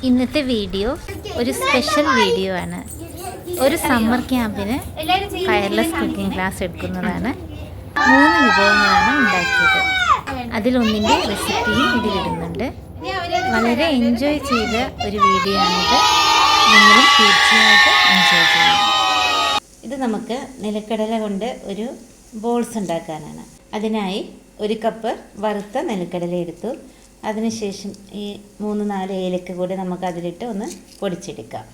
ഇന്നത്തെ വീഡിയോ ഒരു special video ആണ്. ഒരു സമ്മർ ക്യാമ്പിന് ഫയർലെസ് കുക്കിംഗ് ക്ലാസ് എടുക്കുന്നതാണ്. 3 വിഭവങ്ങളാണ് ഉണ്ടാക്കിയത്. അതിലൊന്നിൻ്റെ റെസിപ്പിയും ഇതിലിടുന്നുണ്ട്. വളരെ എൻജോയ് ചെയ്ത ഒരു വീഡിയോ ആണിത്. നിങ്ങളും തീർച്ചയായിട്ടും എൻജോയ് ചെയ്യും. ഇത് നമുക്ക് നിലക്കടല കൊണ്ട് ഒരു ബോൾസ് ഉണ്ടാക്കാനാണ്. അതിനായി 1 കപ്പ് വറുത്ത നിലക്കടല എടുത്തു. അതിനുശേഷം ഈ 3-4 ഏലക്ക കൂടി നമുക്ക് അതിലിട്ട് ഒന്ന് പൊടിച്ചെടുക്കാം.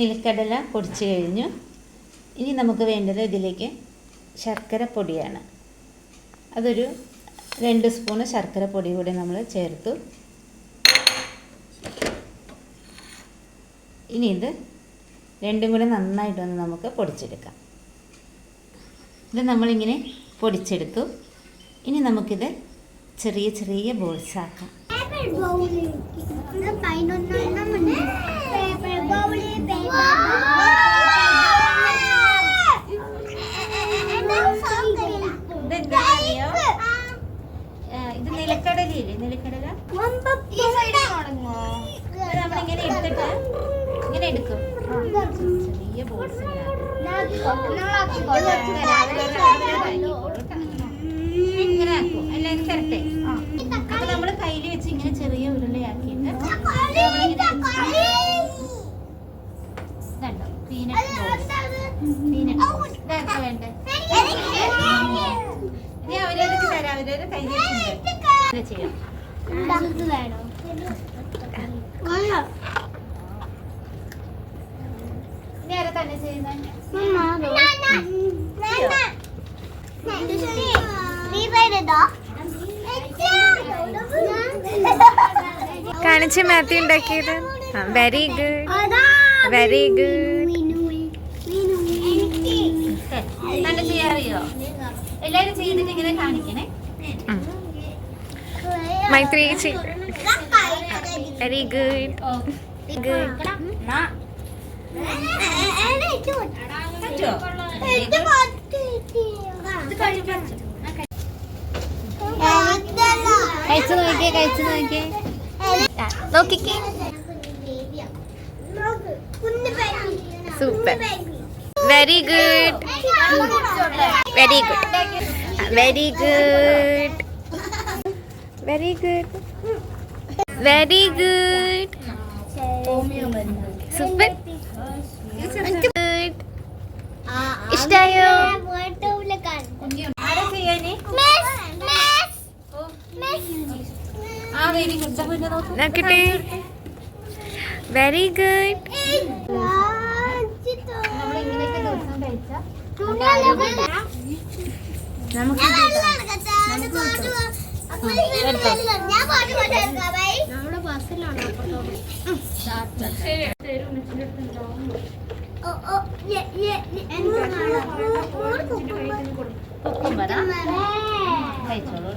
നിലക്കടല പൊടിച്ച് കഴിഞ്ഞു. ഇനി നമുക്ക് വേണ്ടത് ഇതിലേക്ക് ശർക്കര പൊടിയാണ്. അതൊരു 2 സ്പൂണ് ശർക്കര പൊടി കൂടി നമ്മൾ ചേർത്തു. ഇനി ഇത് രണ്ടും കൂടി നന്നായിട്ടൊന്ന് നമുക്ക് പൊടിച്ചെടുക്കാം. ഇത് നമ്മളിങ്ങനെ പൊടിച്ചെടുത്തു. ഇനി നമുക്കിത് ചെറിയ ചെറിയ ബോൾസ് ആക്കാം. ഇത് നിലക്കടലയില്ലേ, നിലക്കടല നമ്മളിങ്ങനെ എടുത്തിട്ട് ഇങ്ങനെ എടുക്കും. ചെറിയ ബോൾസ് ഇങ്ങനെ ആക്കും. എല്ലാവരും തരട്ടെ. അപ്പൊ നമ്മൾ കയ്യിൽ വെച്ച് ഇങ്ങനെ ചെറിയ ഉരുളയാക്കിയിട്ട് ഇതുണ്ടോ പീനട്ട് ഇതൊക്കെ വേണ്ടേ. ഇനി അവരേതൊക്കെ തരാം, അവരൊരു കയ്യിൽ വെച്ചിട്ട് ചെയ്യാം. ഇനി ആരാ തന്നെ ചെയ്യുന്നത്? കാണിച്ച് മാത്യു ഉണ്ടാക്കിയത്. Very good, very good. തന്നെ ചെയ്യാറിയോ? എല്ലാരും ചെയ്തിട്ട് ഇങ്ങനെ കാണിക്കണേ. മൈത്രി വെരി ഗുഡ്, ഗുഡ്. കഴിച്ചു നോക്കിയേ, കഴിച്ചു നോക്കിയേ, നോക്കിക്കേ. Super, very good, very good, very good, very good, very good. Super, good. ഇഷ്ടായോ? ആരാ ചെയ്യാനേ? ആ വെരി ഗുഡ്. നോക്കട്ടെ, വെരി ഗുഡ്. നമ്മൾ ഇങ്ങനെയൊക്കെ ദിവസം കഴിച്ചാൽ കഴിച്ചോളൂ.